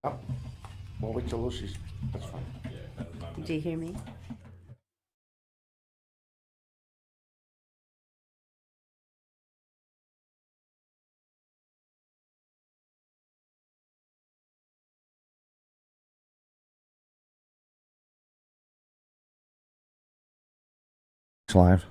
Oh, we'll wait till Lucy's. That's fine. Did you hear me? Live.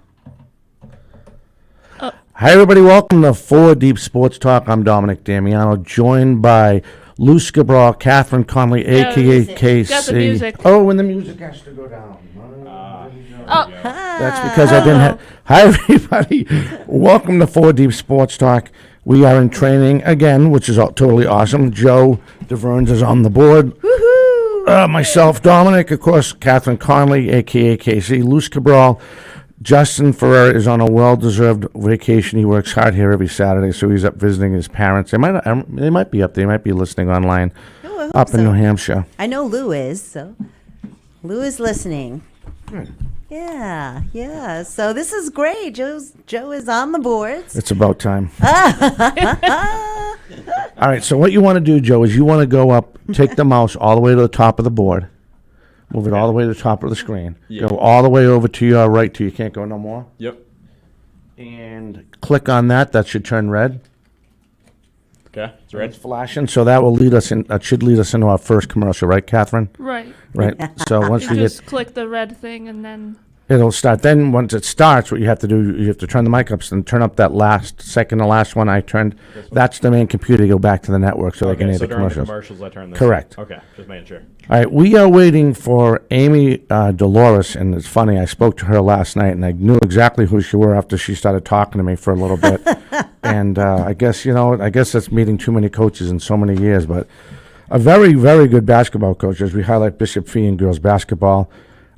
Hi, everybody. Welcome to 4 Deep Sports Talk. I'm Dominic Damiano, joined by Luce Cabral, Catherine Conley, a.k.a. KC. Got the music. Oh, and the music has to go down. That's because I didn't have... Hi, everybody. Welcome to 4 Deep Sports Talk. We are in training again, which is totally awesome. Joe DeVerns is on the board. Woohoo! Myself, Dominic, of course, Catherine Conley, a.k.a. KC, Luce Cabral. Justin Ferrer is on a well-deserved vacation. He works hard here every Saturday, so he's up visiting his parents. They might be up there. They might be listening online up in New Hampshire. I know Lou is, so Lou is listening. Good. Yeah. So this is great. Joe is on the boards. It's about time. All right, so what you want to do, Joe, is you want to go up, take the mouse all the way to the top of the board. Move it all the way to the top of the screen. Yeah. Go all the way over to your right till you can't go no more. Yep. And click on that. That should turn red. Okay, it's red. It's flashing, so that will lead us in. That should lead us into our first commercial, right, Catherine? Right. Right. So once You we just get, click the red thing and then... it'll start. Then once it starts, what you have to do, you have to turn the mic up and turn up that second to last one I turned. That's the main computer to go back to the network so they can hear so the during the commercials. commercials, I turn this. Correct. On. Okay, just making sure. All right, we are waiting for Amy Dolores, and it's funny, I spoke to her last night, and I knew exactly who she were after she started talking to me for a little bit. And I guess that's meeting too many coaches in so many years, but a very, very good basketball coach, as we highlight Bishop Fee in girls basketball.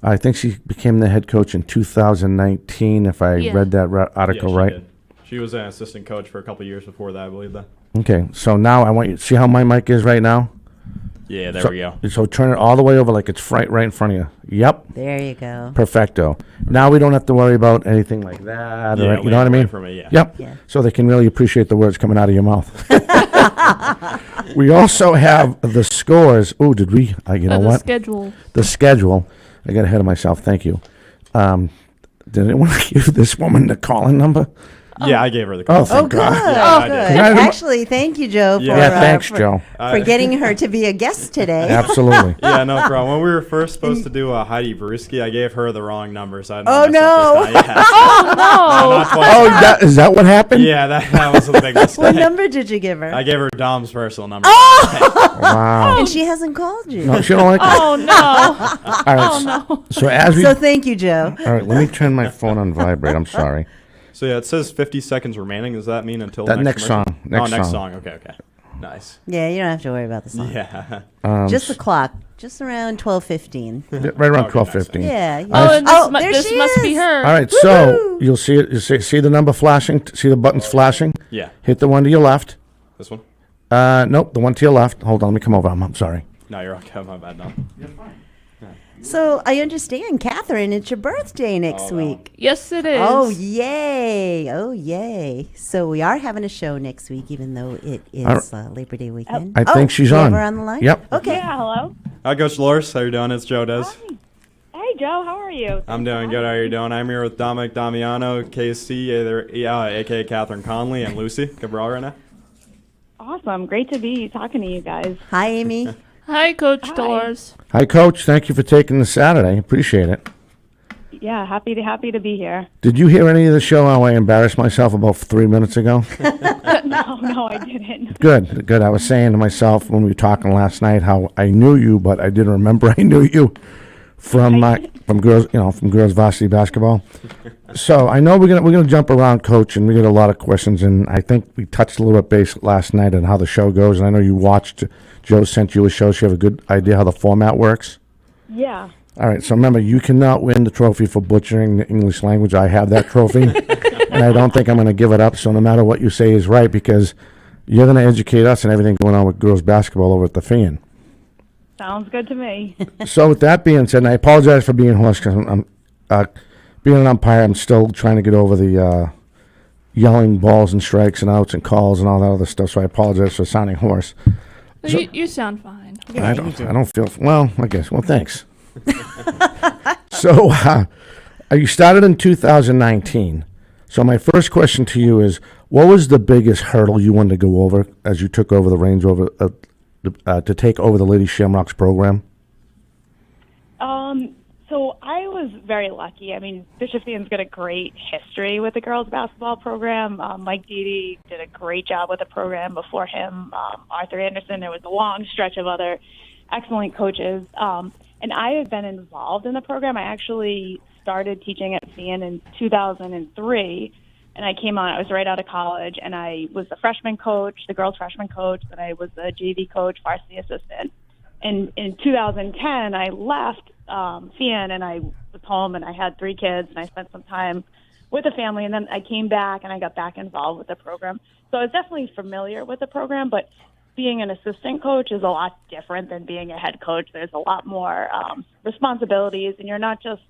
I think she became the head coach in 2019, if I read that article she right. did. She was an assistant coach for a couple of years before that, I believe that. Okay, so now I want you to see how my mic is right now? Yeah, there we go. So turn it all the way over like it's right in front of you. Yep. There you go. Perfecto. Now we don't have to worry about anything like that. Yeah, You know what I mean? From it, yeah. Yep. Yeah. So they can really appreciate the words coming out of your mouth. We also have the scores. Oh, did we? You know the what? schedule. The schedule. I got ahead of myself. Thank you. Did anyone give this woman the calling number? Yeah, I gave her the call. Oh, thank Good. God. I Good. did. Actually, thank you, Joe, for, Yeah, thanks, Joe. for getting her to be a guest today. Absolutely. Yeah, no problem. When we were first supposed to do Heidi Baruski, I gave her the wrong number, so I didn't Oh, mess up this time. Yeah. Oh, no. Not twice. Oh, is that what happened? Yeah, that was a big mistake. What number did you give her? I gave her Dom's personal number. Wow. And she hasn't called you. No, she don't like that. Oh, no. All right. Oh, no. So as we. So thank you, Joe. All right. Let me turn my phone on vibrate. I'm sorry. So yeah, it says 50 seconds remaining. Does that mean until That the next commercial? song. Next next song. song. Okay. Nice. Yeah, you don't have to worry about the song. Yeah. Just the clock. Just around 12:15. Right around Okay, nice. 12:15. Yeah. Oh, and Oh, this, there she must be is. her. All right, so you'll see it. You see the number flashing. See the buttons flashing. Yeah. Hit the one to your left. This one? Nope, the one to your left. Hold on, let me come over. I'm sorry. No, you're okay. My bad. No. So I understand, Catherine, it's your birthday next Oh, no. week. Yes, it is. Oh, yay. Oh, yay. So we are having a show next week, even though it is Labor Day weekend. I think she's we have on. her on the line? Yep. Okay. Yeah, hello. Hi, Coach Loris. How you doing? It's Joe Des. Hey, Joe, how are you? I'm doing good. How are you doing? I'm here with Dominic Damiano, KC, a.k.a. Catherine Conley, and Lucy Cabral right now. Awesome. Great to be talking to you guys. Hi, Amy. Hi, Coach Hi. Dolores. Hi, Coach. Thank you for taking the Saturday. Appreciate it. Yeah, happy to be here. Did you hear any of the show how I embarrassed myself about 3 minutes ago? No, I didn't. Good. I was saying to myself when we were talking last night how I knew you, but I didn't remember I knew you from girls varsity basketball. So I know we're gonna jump around, Coach, and we get a lot of questions, and I think we touched a little bit base last night on how the show goes, and I know you watched. Joe sent you a show, so you have a good idea how the format works. Yeah. All right, so remember, you cannot win the trophy for butchering the English language. I have that trophy, and I don't think I'm going to give it up, so no matter what you say is right, because you're going to educate us and everything going on with girls basketball over at the Fan. Sounds good to me. So with that being said, and I apologize for being hoarse because being an umpire, I'm still trying to get over the yelling balls and strikes and outs and calls and all that other stuff. So I apologize for sounding hoarse. So- You sound fine. Yeah, I don't feel well. I guess. Well, thanks. So you started in 2019. So my first question to you is, what was the biggest hurdle you wanted to go over as you took over the reins over to take over the Lady Shamrocks program? So I was very lucky. I mean, Bishop Ian's got a great history with the girls basketball program. Mike Dede did a great job with the program before him. Arthur Anderson, there was a long stretch of other excellent coaches. And I have been involved in the program. I actually started teaching at FIAN in 2003. And I came on, I was right out of college, and I was the freshman coach, the girls freshman coach, then I was the JV coach, varsity assistant. And in 2010, I left FIAN, and I was home, and I had 3 kids, and I spent some time with the family, and then I came back, and I got back involved with the program. So I was definitely familiar with the program, but being an assistant coach is a lot different than being a head coach. There's a lot more responsibilities, and you're not just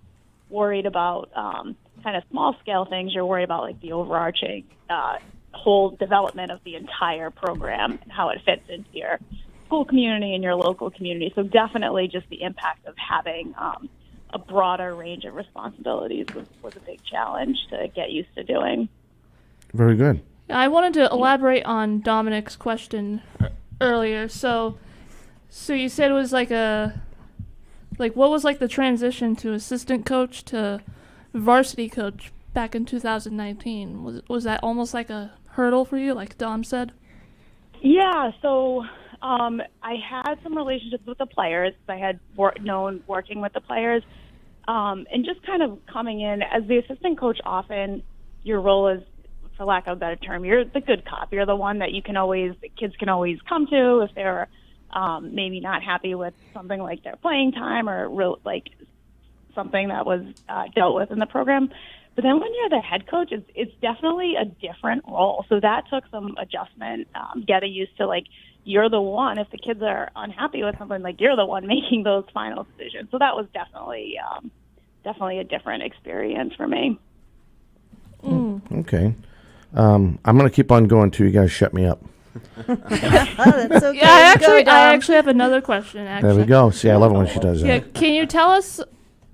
worried about kind of small-scale things. You're worried about, like, the overarching whole development of the entire program and how it fits into your school community and your local community. So definitely just the impact of having a broader range of responsibilities was a big challenge to get used to doing. Very good. I wanted to elaborate on Dominic's question earlier. So you said it was what was like the transition to assistant coach to varsity coach back in 2019? Was that almost like a hurdle for you, like Dom said? Yeah, so I had some relationships with the players. I had known working with the players. And just kind of coming in as the assistant coach, often your role is, for lack of a better term, you're the good cop. You're the one that the kids can always come to if they're maybe not happy with something like their playing time or something that was dealt with in the program. But then when you're the head coach, it's definitely a different role. So that took some adjustment, getting used to, like, you're the one, if the kids are unhappy with something, like, you're the one making those final decisions. So that was definitely a different experience for me. Okay. I'm going to keep on going till you guys shut me up. Oh, that's okay. Yeah, Go, Dom. I actually have another question. There we go. See, I love it when she does Yeah, that. can you tell us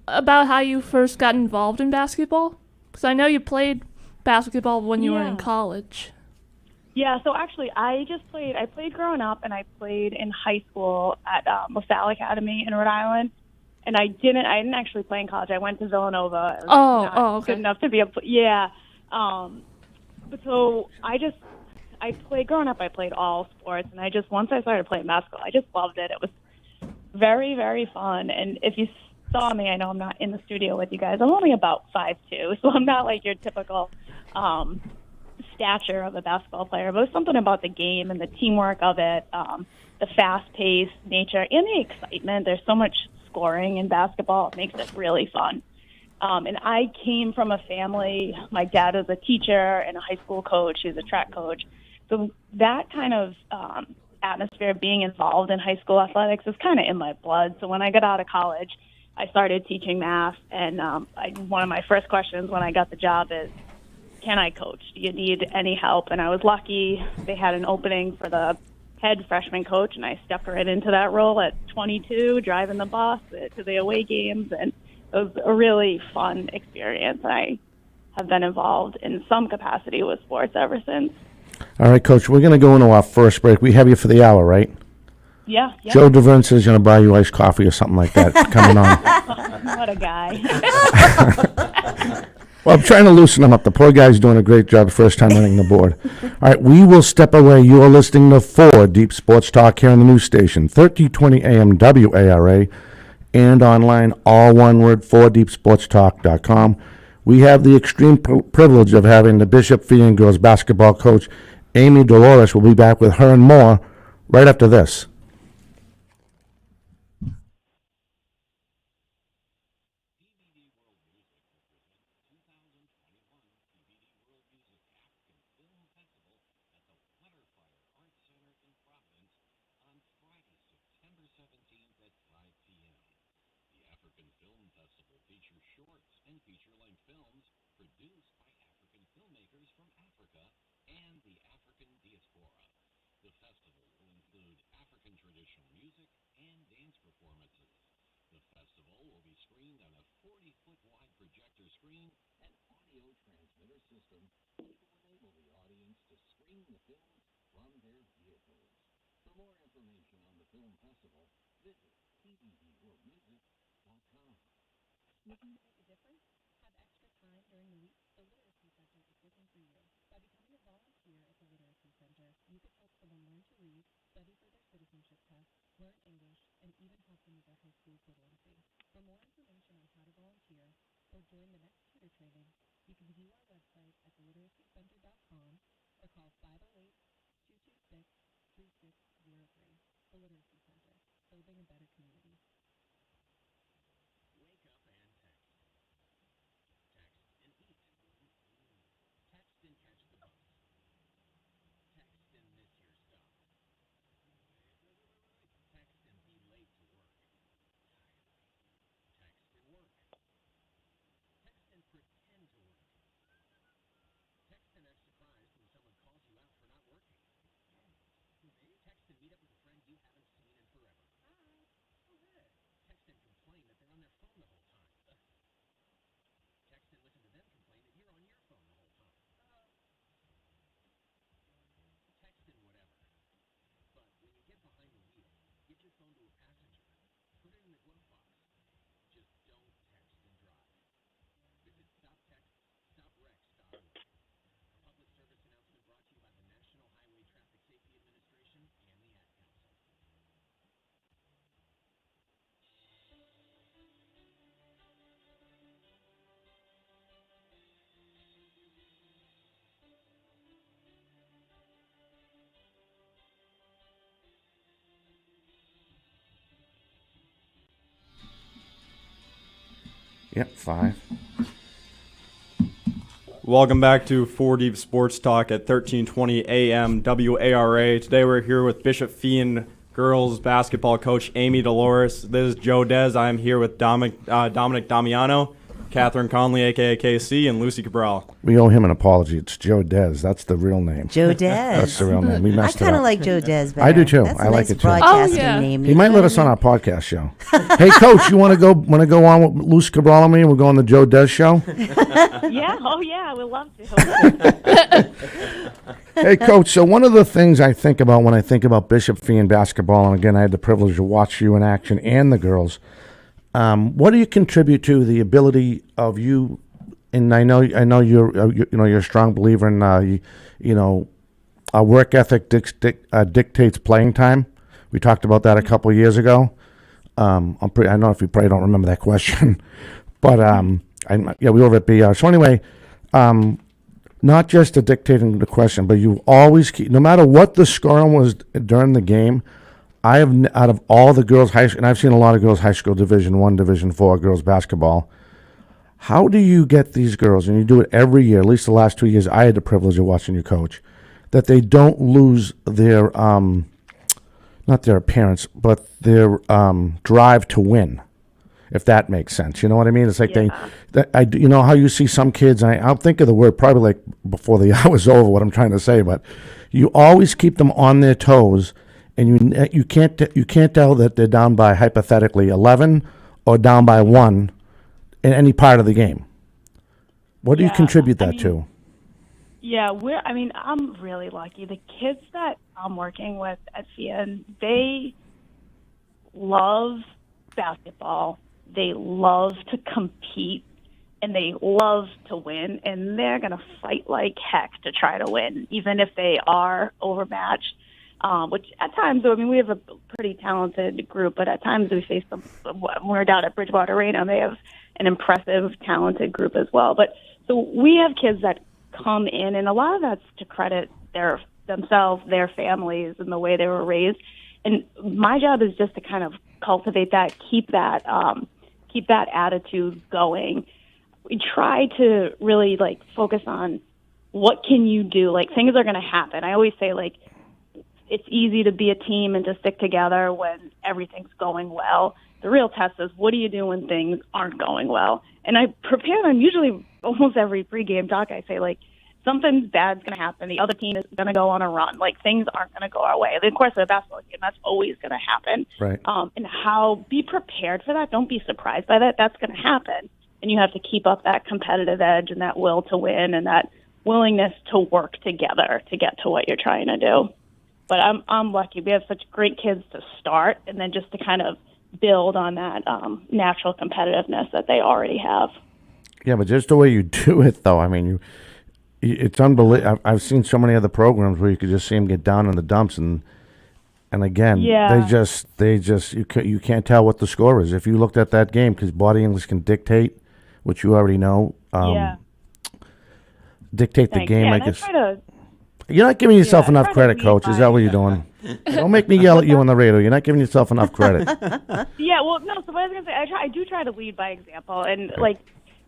about how you first got involved in basketball? Because I know you played basketball when you were in college. Yeah, so actually I played growing up, and I played in high school at LaSalle Academy in Rhode Island. And I didn't actually play in college. I went to Villanova. Okay. Good enough to be but so I played growing up. I played all sports, and once I started playing basketball, I just loved it. It was very, very fun. And if you saw me, I know I'm not in the studio with you guys. I'm only about 5'2", so I'm not like your typical stature of a basketball player. But it was something about the game and the teamwork of it, the fast-paced nature, and the excitement. There's so much scoring in basketball. It makes it really fun. And I came from a family, my dad was a teacher and a high school coach. He was a track coach. So that kind of atmosphere of being involved in high school athletics is kind of in my blood. So when I got out of college, I started teaching math. And one of my first questions when I got the job is, can I coach? Do you need any help? And I was lucky. They had an opening for the head freshman coach, and I stepped right into that role at 22, driving the bus to the away games. And it was a really fun experience. I have been involved in some capacity with sports ever since. All right, Coach, we're going to go into our first break. We have you for the hour, right? Yeah. Joe DeVern says he's going to buy you iced coffee or something like that coming on. What a guy. Well, I'm trying to loosen him up. The poor guy's doing a great job the first time running the board. All right, we will step away. You are listening to 4 Deep Sports Talk here on the news station, 1320 AM WARA, and online, all one word, 4deepsportstalk.com. We have the extreme privilege of having the Bishop FIAN girls basketball coach, Amy Dolores. We'll be back with her and more right after this. African Film Festival features shorts and films produced by African filmmakers from Africa and the African diaspora. The festival will include African traditional music and dance performances. The festival will be screened on a 40-foot wide projector screen and audio transmitter system, which will enable the audience to screen the films from their vehicles. For more information on the film festival, visit tvworldmusic.com. Looking to make a difference? Have extra time during the week? The Literacy Center is looking for you. By becoming a volunteer at the Literacy Center, you can help someone learn to read, study for their citizenship test, learn English, and even help them with their high school equivalency. For more information on how to volunteer or join the next tutor training, you can view our website at theliteracycenter.com or call 508-226-3603. The Literacy Center, building a better community. Wake up and text. Text and eat. Text and catch the bus. Text and miss your stop. Text and be late to work. Text and work. Text and pretend to work. Text and act surprised when someone calls you out for not working. Text and meet up with a friend you haven't seen in forever. Hi. Oh, hey. Text and complain that they're on their phone the whole time. Text and listen to them complain that you're on your phone the whole time. Text and whatever. But when you get behind the wheel, give your phone to a passenger. Put it in the glove box. Just don't text and drive. Visit stoptextsstopwrecks.org. A public service announcement brought to you by the National Highway Traffic Safety Administration and the Ad Council. Yep, 5. Welcome back to 4 Deep Sports Talk at 1320 AM WARA. Today we're here with Bishop Fee girls basketball coach Amy Dolores. This is Joe Dez. I'm here with Dominic Damiano, Catherine Conley, a.k.a. KC, and Lucy Cabral. We owe him an apology. It's Joe Dez. That's the real name. Joe Dez. That's the real name. We I messed it kind of up. like Joe Dez better. I do too. That's a I like nice it too. broadcasting Oh, yeah. name. He might let us on our podcast show. Hey, Coach, you want to go on with Lucy Cabral and me, and we'll go on the Joe Dez show? Yeah, oh yeah, we'd love to. Hey, Coach, so one of the things I think about when I think about Bishop Fee and basketball, and again, I had the privilege to watch you in action and the girls, what do you contribute to the ability of you, and I know you're a strong believer in, our work ethic dictates playing time. We talked about that a couple of years ago. I know if you probably don't remember that question, but we were at BR. So anyway, not just to dictating the question, but you always keep, no matter what the scoring was during the game. I have, out of all the girls high school, and I've seen a lot of girls high school Division I, Division IV girls basketball. How do you get these girls, and you do it every year, at least the last 2 years I had the privilege of watching you coach, that they don't lose their, not their appearance, but their drive to win, if that makes sense. You know what I mean? It's like you know how you see some kids, and I'll think of the word probably like before the hour's over, what I'm trying to say, but you always keep them on their toes, and you can't tell that they're down by hypothetically 11 or down by 1 in any part of the game. What do you contribute that to? Yeah, I'm really lucky. The kids that I'm working with at CN, they love basketball. They love to compete, and they love to win, and they're going to fight like heck to try to win, even if they are overmatched. Which at times, we have a pretty talented group, but at times we face them. We're down at Bridgewater Arena, and they have an impressive, talented group as well. But so we have kids that come in, and a lot of that's to credit themselves, their families, and the way they were raised. And my job is just to kind of cultivate that, keep that attitude going. We try to really focus on what can you do. Things are going to happen. I always say it's easy to be a team and to stick together when everything's going well. The real test is, what do you do when things aren't going well? And I prepare them usually almost every pregame talk. I say, like, something bad's going to happen. The other team is going to go on a run. Like, things aren't going to go our way. Of course, in a basketball game, that's always going to happen. Right. And be prepared for that. Don't be surprised by that. That's going to happen. And you have to keep up that competitive edge and that will to win and that willingness to work together to get to what you're trying to do. But I'm lucky. We have such great kids to start, and then just to kind of build on that natural competitiveness that they already have. Yeah, but just the way you do it, though, I mean, it's unbelievable. I've seen so many other programs where you could just see them get down in the dumps, and again, Yeah. they just you can't tell what the score is if you looked at that game, because body English can dictate, which you already know. Dictate the Thanks. game. Yeah, I and I guess try to. you're not giving yourself I enough try to credit, lead Coach. Is that by what you're doing? Don't make me yell at you on the radio. You're not giving yourself enough credit. Yeah, well, no. So what I was gonna say, I do try to lead by example, and like,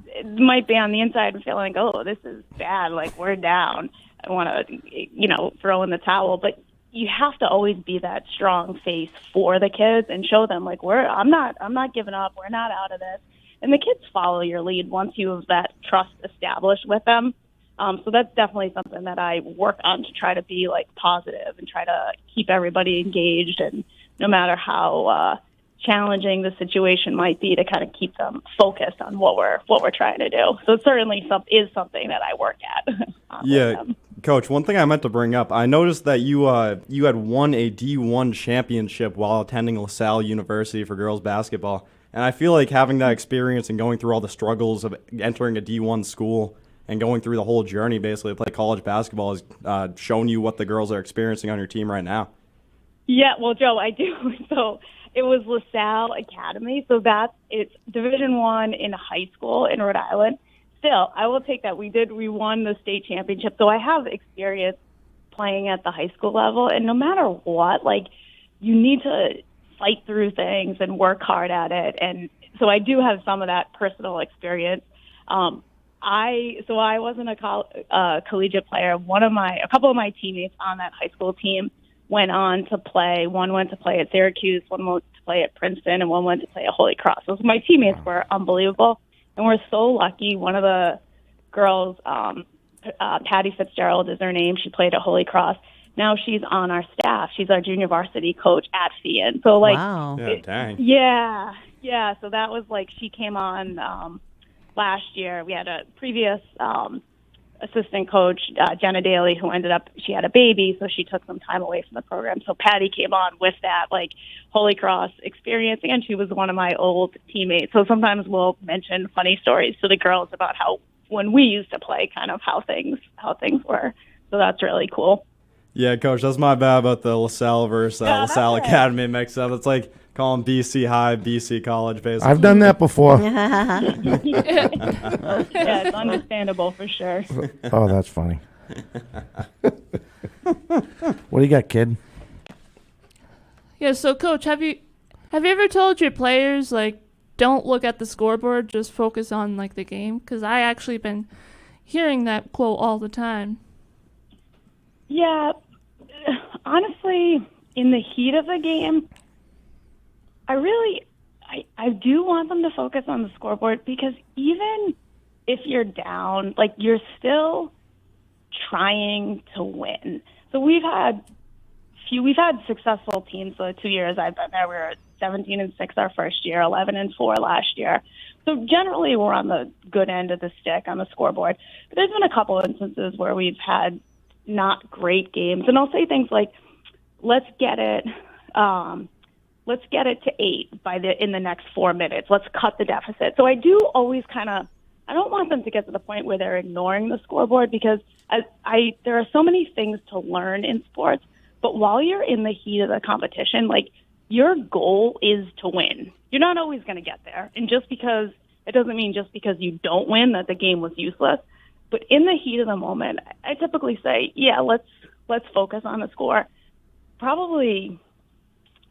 it might be on the inside and feeling like, oh, this is bad. Like, we're down. I want to, throw in the towel. But you have to always be that strong face for the kids and show them, like, I'm not giving up. We're not out of this. And the kids follow your lead once you have that trust established with them. So that's definitely something that I work on to try to be, like, positive and try to keep everybody engaged, and no matter how challenging the situation might be, to kind of keep them focused on what we're trying to do. So it certainly is something that I work at. Yeah, Coach, one thing I meant to bring up, I noticed that you had won a D1 championship while attending LaSalle University for girls basketball. And I feel like having that experience and going through all the struggles of entering a D1 school and going through the whole journey basically to play college basketball has shown you what the girls are experiencing on your team right now. Yeah, well, Joe, I do. So it was LaSalle Academy. So it's Division I in high school in Rhode Island. Still, I will take that. We won the state championship. So I have experience playing at the high school level. And no matter what, like, you need to fight through things and work hard at it. And so I do have some of that personal experience. I wasn't a collegiate player. A couple of my teammates on that high school team went on to play. One went to play at Syracuse, one went to play at Princeton, and one went to play at Holy Cross. So my teammates were unbelievable, and we're so lucky. One of the girls, Patty Fitzgerald is her name. She played at Holy Cross. Now she's on our staff. She's our junior varsity coach at Fian. So, like, wow. Yeah, dang. Yeah. So that was, like, she came on last year. We had a previous assistant coach, Jenna Daly, who she had a baby, so she took some time away from the program. So Patty came on with that, like, Holy Cross experience, and she was one of my old teammates. So sometimes we'll mention funny stories to the girls about how, when we used to play, kind of how things were. So that's really cool. Yeah, Coach, that's my bad about the LaSalle versus LaSalle Academy mix-up. It's like calling BC High, BC College, basically. I've done that before. Yeah, it's understandable for sure. Oh, that's funny. What do you got, kid? Yeah, so Coach, have you ever told your players, like, don't look at the scoreboard, just focus on, like, the game? Because I actually been hearing that quote all the time. Yeah, honestly, in the heat of the game, I do want them to focus on the scoreboard, because even if you're down, like, you're still trying to win. So we've had successful teams. The 2 years I've been there, we were 17-6 our first year, 11-4 last year. So generally we're on the good end of the stick on the scoreboard. But there's been a couple of instances where we've had not great games, and I'll say things like, let's get it to 8 in the next 4 minutes. Let's cut the deficit. So I do always I don't want them to get to the point where they're ignoring the scoreboard, because there are so many things to learn in sports. But while you're in the heat of the competition, like, your goal is to win. You're not always going to get there. And it doesn't mean just because you don't win that the game was useless. But in the heat of the moment, I typically say, yeah, let's focus on the score. Probably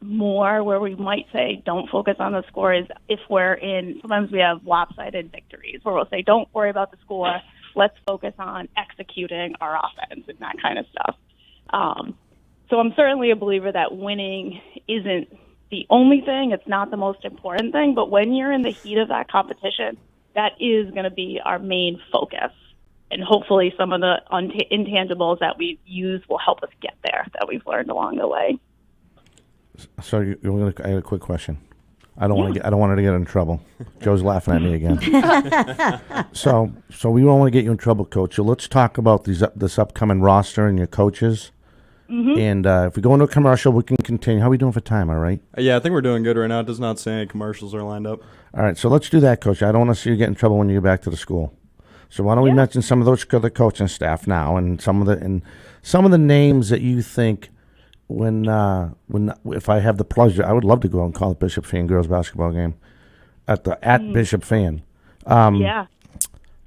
more where we might say don't focus on the score is if sometimes we have lopsided victories where we'll say, don't worry about the score. Let's focus on executing our offense and that kind of stuff. So I'm certainly a believer that winning isn't the only thing. It's not the most important thing. But when you're in the heat of that competition, that is going to be our main focus. And hopefully some of the intangibles that we use will help us get there that we've learned along the way. So I had a quick question. I don't want to get in trouble. Joe's laughing at me again. So we don't want to get you in trouble, Coach. So let's talk about this upcoming roster and your coaches. Mm-hmm. And if we go into a commercial, we can continue. How are we doing for time? All right? Yeah, I think we're doing good right now. It does not say any commercials are lined up. All right, so let's do that, Coach. I don't want to see you get in trouble when you get back to the school. So why don't we mention some of those other coaching staff now, and some of the names that you think when if I have the pleasure, I would love to go out and call the Bishop Fan girls basketball game at Bishop Fan.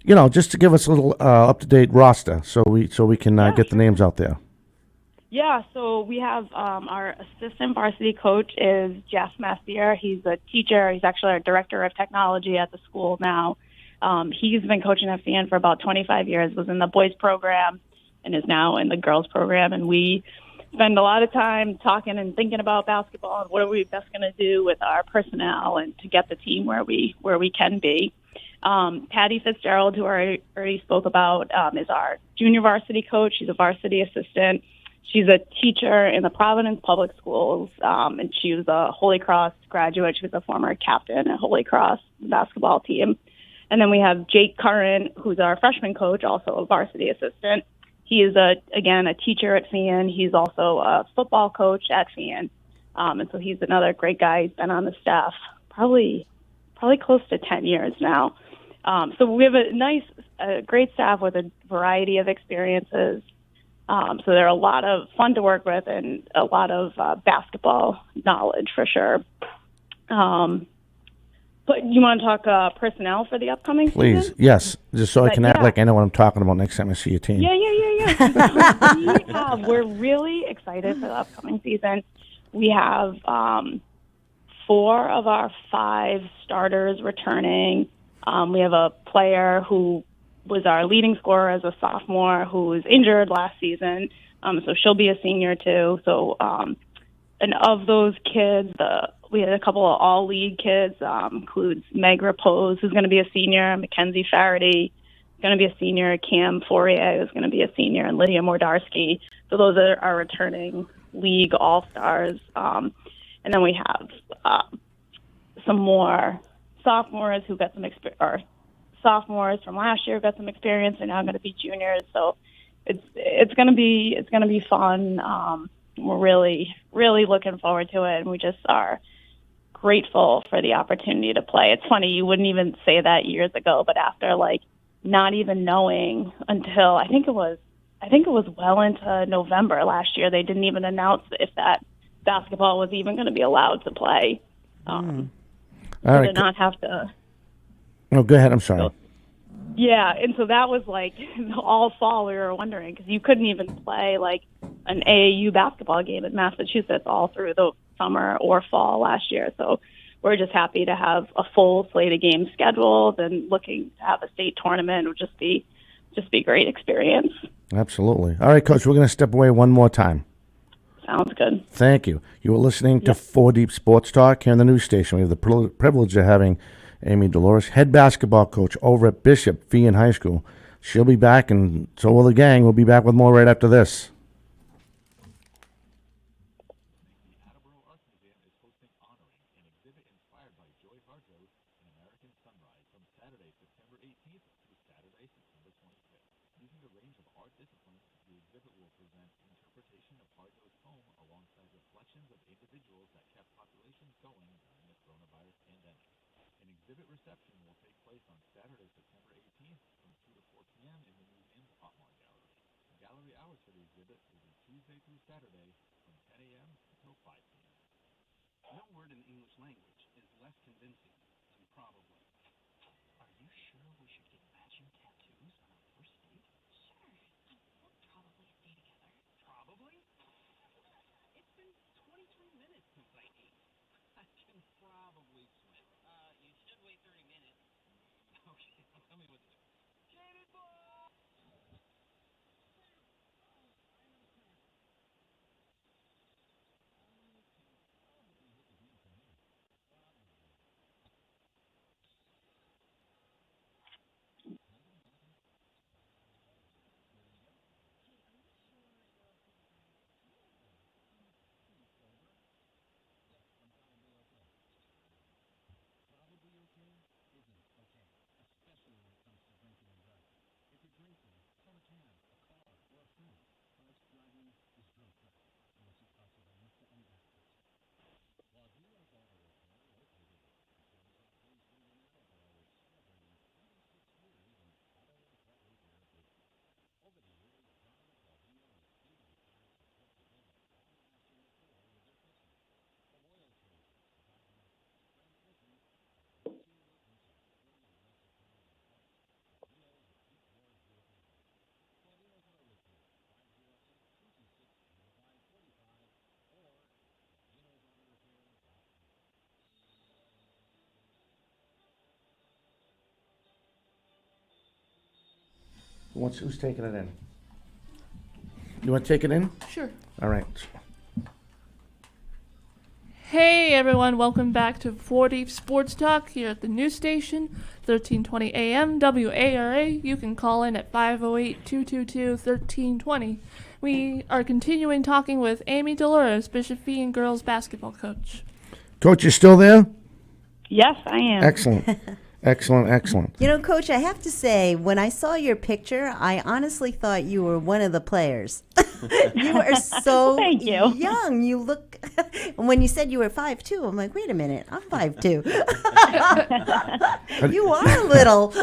Just to give us a little up to date roster, so we can get the names out there. Yeah, so we have our assistant varsity coach is Jeff Messier. He's a teacher. He's actually our director of technology at the school now. He's been coaching FCN for about 25 years, was in the boys program and is now in the girls program. And we spend a lot of time talking and thinking about basketball and what are we best going to do with our personnel and to get the team where we can be. Patty Fitzgerald, who I already spoke about, is our junior varsity coach. She's a varsity assistant. She's a teacher in the Providence Public Schools, and she was a Holy Cross graduate. She was a former captain at Holy Cross basketball team. And then we have Jake Curran, who's our freshman coach, also a varsity assistant. He is, a teacher at FAN. He's also a football coach at FAN. And so he's another great guy. He's been on the staff probably close to 10 years now. So we have a great staff with a variety of experiences. So they're a lot of fun to work with and a lot of basketball knowledge for sure. But you want to talk personnel for the upcoming Please, season? yes, just so I can act like I know what I'm talking about next time I see your team. Yeah. We're really excited for the upcoming season. We have 4 of our 5 starters returning. We have a player who was our leading scorer as a sophomore who was injured last season, so she'll be a senior too. So, and of those kids, we had a couple of all-league kids, includes Meg Repose, who's going to be a senior, Mackenzie Faraday, going to be a senior, Cam Fourier is going to be a senior, and Lydia Mordarski. So those are our returning league all-stars. And then we have some more sophomores who got some experience, or sophomores from last year got some experience. They're now going to be juniors. So it's going to be fun. We're really, really looking forward to it, and we just are grateful for the opportunity to play. It's funny, you wouldn't even say that years ago, but after not even knowing until I think it was well into November last year, they didn't even announce if that basketball was even going to be allowed to play. All right. To not have to. No, go ahead. I'm sorry. Yeah, and so that was all fall we were wondering because you couldn't even play an AAU basketball game in Massachusetts all through the summer or fall last year. So we're just happy to have a full slate of games scheduled and looking to have a state tournament would just be great experience. Absolutely. All right, Coach, we're going to step away one more time. Sounds good. Thank you. You were listening to 4 Deep Sports Talk here on the news station. We have the privilege of having Amy Dolores, head basketball coach over at Bishop Fee High School. She'll be back, and so will the gang. We'll be back with more right after this. Exhibit reception will take place on Saturday, September 18th from 2 to 4 p.m. in the museum's Otmar Gallery. Gallery hours for the exhibit will be Tuesday through Saturday from 10 a.m. until 5 p.m. No word in the English language is less convincing than probably. Are you sure we should get matching tattoos on our first date? Sure. We'll probably stay together. Probably? It's been 23 minutes since I ate. I can probably swim. You should wait 30 minutes. Okay, now tell me what to do. Cannonball! Who's taking it in? You want to take it in? Sure. All right. Hey everyone, welcome back to 4D Sports Talk here at the news station, 1320 AM, WARA. You can call in at 508-222-1320. We are continuing talking with Amy Dolores, Bishop Fee girls basketball coach. Coach, you still there? Yes, I am. Excellent. Excellent. You know, Coach, I have to say, when I saw your picture, I honestly thought you were one of the players. You are so Thank you. young. You look, and when you said you were 5'2", I'm like, wait a minute, I'm 5'2". You are little.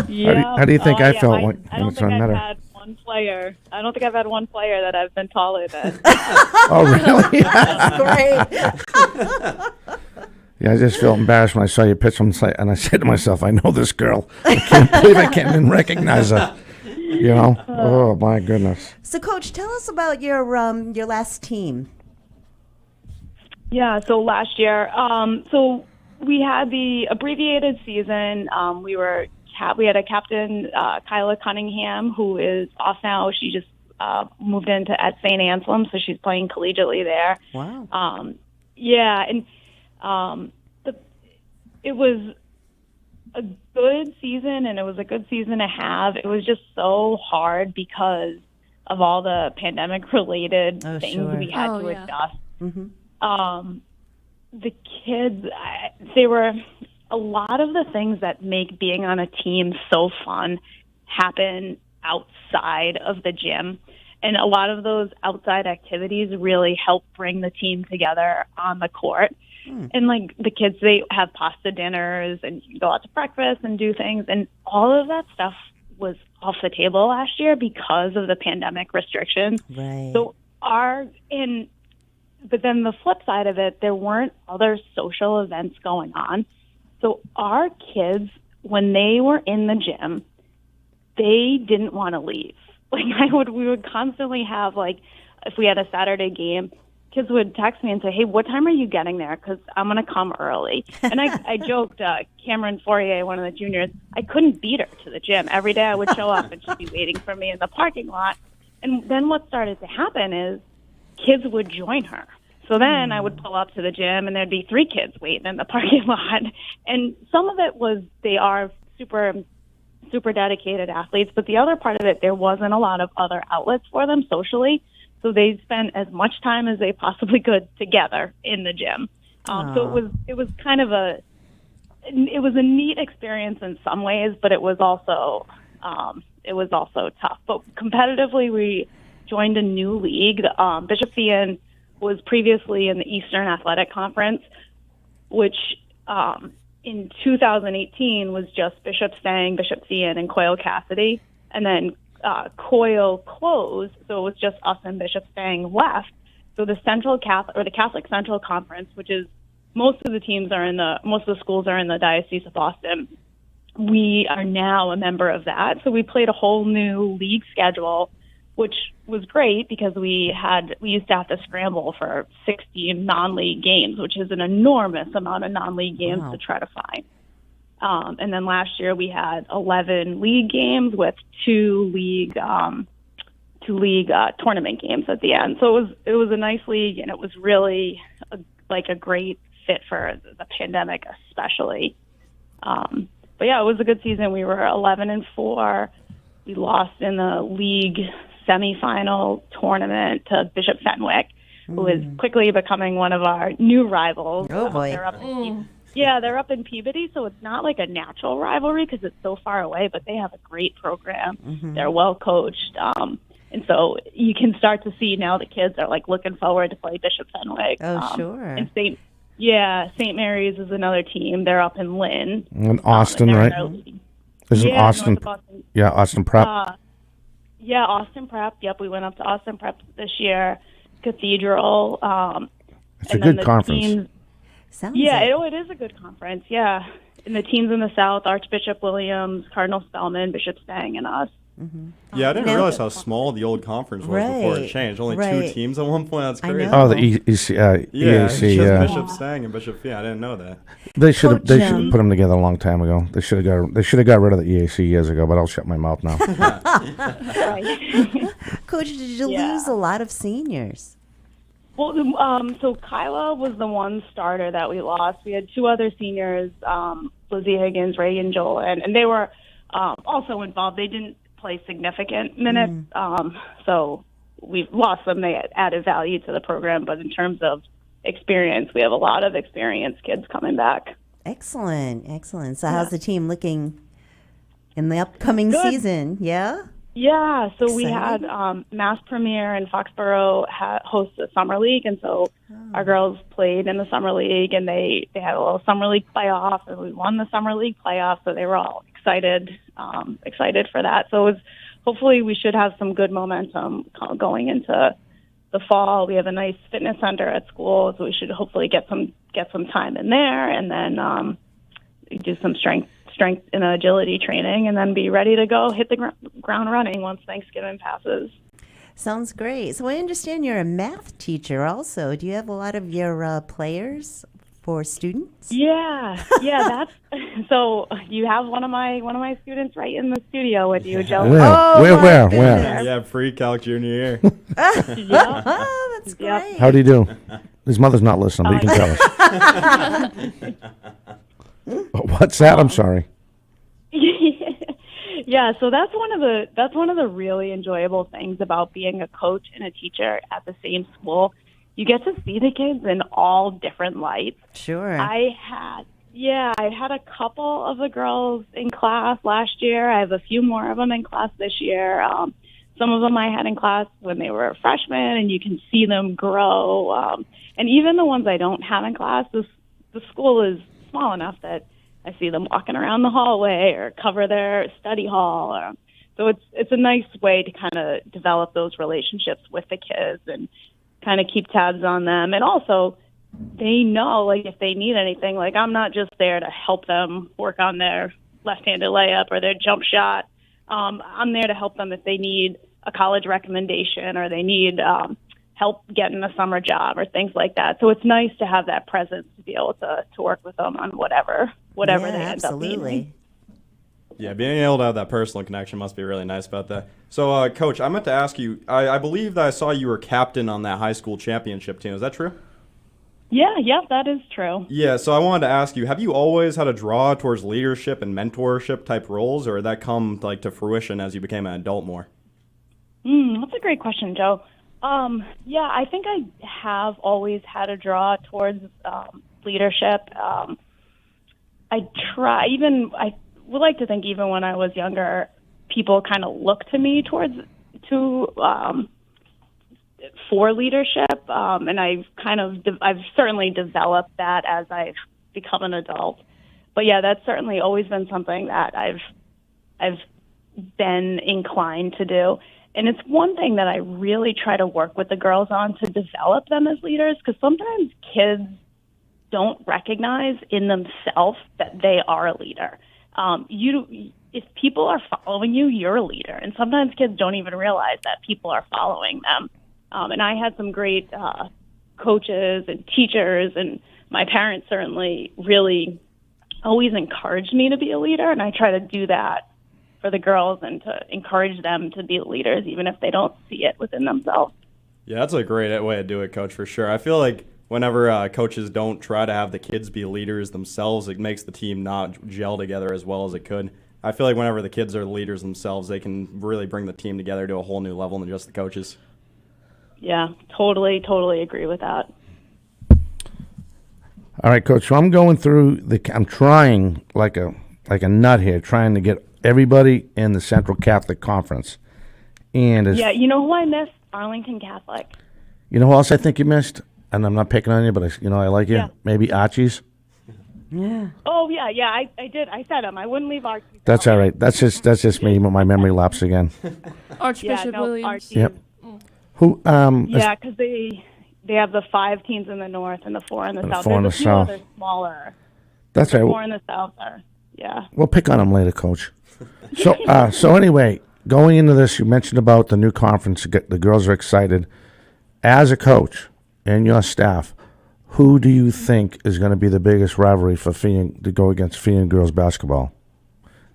Yeah. How do you think I felt when I don't it's think on I've Meta? had one player. I don't think I've had one player that I've been taller than. Oh, really? That's great. Yeah, I just felt embarrassed when I saw your picture and I said to myself, I know this girl. I can't believe I can't even recognize her. You know? Oh, my goodness. So, Coach, tell us about your last team. Yeah, so last year, so we had the abbreviated season. We had a captain, Kyla Cunningham, who is off now. She just moved into at St. Anselm, so she's playing collegiately there. Wow. Yeah, and it was a good season, and it was a good season to have. It was just so hard because of all the pandemic-related things sure. we had to yeah. adjust. Mm-hmm. The kids, they were a lot of the things that make being on a team so fun happen outside of the gym. And a lot of those outside activities really help bring the team together on the court. And like the kids, they have pasta dinners and go out to breakfast and do things. And all of that stuff was off the table last year because of the pandemic restrictions. Right. So but then the flip side of it, there weren't other social events going on. So our kids, when they were in the gym, they didn't want to leave. Like we would constantly have, like, if we had a Saturday game, kids would text me and say, hey, what time are you getting there? Because I'm going to come early. And I joked, Cameron Fourier, one of the juniors, I couldn't beat her to the gym. Every day I would show up and she'd be waiting for me in the parking lot. And then what started to happen is kids would join her. So then I would pull up to the gym and there'd be 3 kids waiting in the parking lot. And some of it was they are super dedicated athletes, but the other part of it, there wasn't a lot of other outlets for them socially. So they spent as much time as they possibly could together in the gym. So it was kind of a neat experience in some ways, but it was also tough. But competitively, we joined a new league. Bishop Fee was previously in the Eastern Athletic Conference, which in 2018 was just Bishop Stang, Bishop Fee, and Coyle Cassidy, and then Coyle closed, so it was just us and Bishop Stang left. So the Catholic Central Conference, which is most of the schools are in the Diocese of Boston. We are now a member of that, so we played a whole new league schedule, which was great because we used to have to scramble for 60 non-league games, which is an enormous amount of non-league games to try to find. And then last year we had 11 league games with two league tournament games at the end. So it was a nice league, and it was really a great fit for the pandemic, especially. But yeah, it was a good season. We were 11-4. We lost in the league semifinal tournament to Bishop Fenwick, who is quickly becoming one of our new rivals. Oh boy. They're up in Peabody, so it's not like a natural rivalry because it's so far away, but they have a great program. They're well coached. And so you can start to see now the kids are looking forward to play Bishop Fenwick. Oh, sure. And St. Mary's is another team. They're up in Lynn. In Austin, right? Isn't Austin? North of Austin. Yeah, Austin Prep. Austin Prep. Yep, we went up to Austin Prep this year. Cathedral. It's a good conference. It is a good conference. Yeah, and the teams in the South: Archbishop Williams, Cardinal Spellman, Bishop Stang, and us. Yeah, I didn't Now- realize how small the old conference was before it Right, changed. Only two right. teams at one point. That's I crazy. know. Oh, the EAC, Yeah, it's EAC. just Yeah, Bishop Stang and Bishop Fee. I didn't know that. they should have. Coach, They should have put them together a long time ago. They should have got rid of the EAC years ago. But I'll shut my mouth now. Right. Coach, did you Yeah. lose a lot of seniors? Well, so Kyla was the one starter that we lost. We had two other seniors, Lizzie Higgins, Reagan Joel, and they were also involved. They didn't play significant minutes, so we've lost them. They added value to the program, but in terms of experience, we have a lot of experienced kids coming back. Excellent, excellent. So how's the team looking in the upcoming Good. season? Yeah? Yeah, so we Exciting. had Mass Premier and Foxborough host the summer league, and so our girls played in the summer league, and they had a little summer league playoff, and we won the summer league playoff, so they were all excited for that. So it was, hopefully we should have some good momentum going into the fall. We have a nice fitness center at school, so we should hopefully get some time in there, and then do some strength and agility training, and then be ready to go hit the ground running once Thanksgiving passes. Sounds great. So I understand you're a math teacher also. Do you have a lot of your players for students? Yeah, that's so. You have one of my students right in the studio with you, Joe. Where? Oh, Where? my Where? goodness. Where? Yeah, pre-calc junior year. Yeah. Oh, that's Yep. great. How'd he do? His mother's not listening, but you can tell us. What's that? I'm sorry. Yeah, so that's one of the really enjoyable things about being a coach and a teacher at the same school. You get to see the kids in all different lights. Sure. I had a couple of the girls in class last year. I have a few more of them in class this year. Some of them I had in class when they were freshmen, and you can see them grow. And even the ones I don't have in class, the school is small enough that I see them walking around the hallway or cover their study hall. So it's a nice way to kind of develop those relationships with the kids and kind of keep tabs on them. And also, they know, like, if they need anything, like, I'm not just there to help them work on their left-handed layup or their jump shot. I'm there to help them if they need a college recommendation or they need help getting a summer job or things like that. So it's nice to have that presence to be able to work with them on whatever yeah, they end up absolutely. needing. Yeah, being able to have that personal connection must be really nice about that. So, Coach, I meant to ask you, I believe that I saw you were captain on that high school championship team. Is that true? Yeah, that is true. Yeah, so I wanted to ask you, have you always had a draw towards leadership and mentorship type roles, or did that come like to fruition as you became an adult more? That's a great question, Joe. Yeah, I think I have always had a draw towards leadership. I would like to think even when I was younger, people kind of looked to me for leadership, and I've certainly developed that as I've become an adult. But yeah, that's certainly always been something that I've been inclined to do. And it's one thing that I really try to work with the girls on to develop them as leaders, because sometimes kids don't recognize in themselves that they are a leader. If people are following you, you're a leader. And sometimes kids don't even realize that people are following them. And I had some great coaches and teachers, and my parents certainly really always encouraged me to be a leader, and I try to do that for the girls and to encourage them to be leaders, even if they don't see it within themselves. Yeah, that's a great way to do it, Coach, for sure. I feel like whenever coaches don't try to have the kids be leaders themselves, it makes the team not gel together as well as it could. I feel like whenever the kids are leaders themselves, they can really bring the team together to a whole new level than just the coaches. Yeah, totally agree with that. All right, Coach. So I'm going through I'm trying like a nut here, trying to get everybody in the Central Catholic Conference. And Yeah, you know who I missed? Arlington Catholic. You know who else I think you missed? And I'm not picking on you, but I like you. Yeah. Maybe Archie's. Yeah. Oh, yeah, I did. I said him. I wouldn't leave Archie. That's all right. That's just me. My memory lapse again. Archbishop Williams. Archie. Yep. Who? Yeah, because they have the 5 teams in the north and the 4 in the south. 4 in There's the a few south. other smaller. That's The right. 4 in the south are, yeah. We'll pick on him later, Coach. So anyway, going into this, you mentioned about the new conference. The girls are excited. As a coach and your staff, who do you think is going to be the biggest rivalry for to go against Fee girls basketball?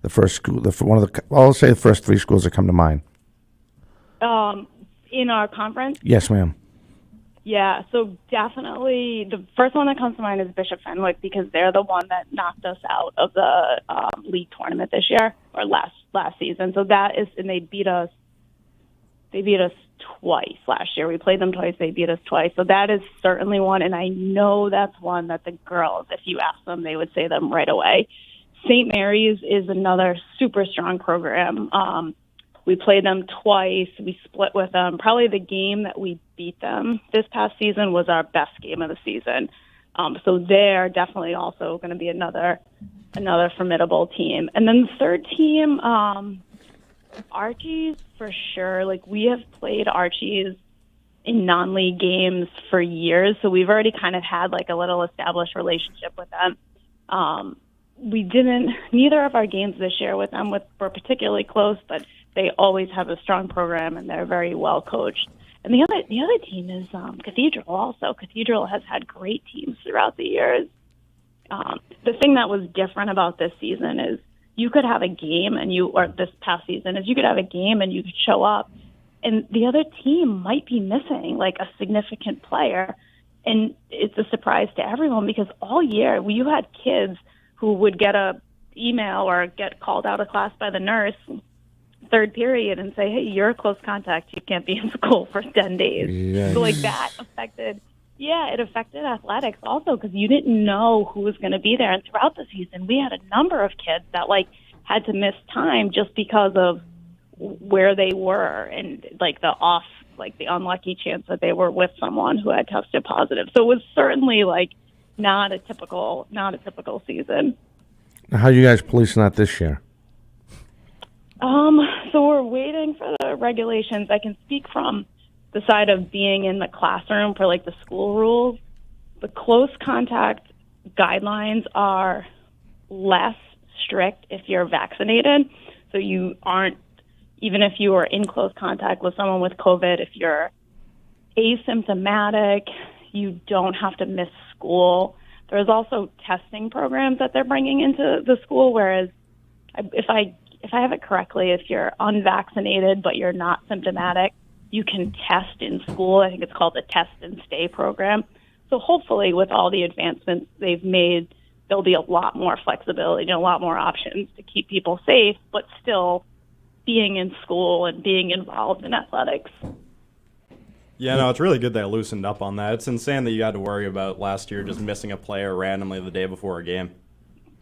The first school, I'll say the first three schools that come to mind. In our conference? Yes, ma'am. Yeah, so definitely the first one that comes to mind is Bishop Fenwick because they're the one that knocked us out of the league tournament this year or last season. So that is, and they beat us twice last year. We played them twice. They beat us twice. So that is certainly one, and I know that's one that the girls, if you ask them, they would say them right away. St. Mary's is another super strong program. We played them twice. We split with them. Probably the game that we beat them this past season was our best game of the season. So they're definitely also going to be another formidable team. And then the third team, Archie's for sure. Like, we have played Archie's in non-league games for years, so we've already kind of had like a little established relationship with them. Neither of our games this year with them were particularly close, but they always have a strong program and they're very well coached. And the other team is Cathedral also. Cathedral has had great teams throughout the years. The thing that was different about this season is you could have a game or this past season is you could have a game and you could show up and the other team might be missing like a significant player. And it's a surprise to everyone because all year you had kids who would get a email or get called out of class by the nurse third period and say, hey, you're a close contact. You can't be in school for 10 days. Yes. So like that affected athletics also because you didn't know who was going to be there. And throughout the season, we had a number of kids that like had to miss time just because of where they were and like the unlucky chance that they were with someone who had tested positive. So it was certainly like not a typical season. How are you guys policing that this year? So we're waiting for the regulations. I can speak from the side of being in the classroom for like the school rules. The close contact guidelines are less strict if you're vaccinated. So you aren't, even if you are in close contact with someone with COVID, if you're asymptomatic, you don't have to miss school. There's also testing programs that they're bringing into the school, whereas if I have it correctly, if you're unvaccinated but you're not symptomatic, you can test in school. I think it's called the Test and Stay program. So hopefully with all the advancements they've made, there'll be a lot more flexibility and a lot more options to keep people safe, but still being in school and being involved in athletics. Yeah, no, it's really good they loosened up on that. It's insane that you had to worry about last year just missing a player randomly the day before a game.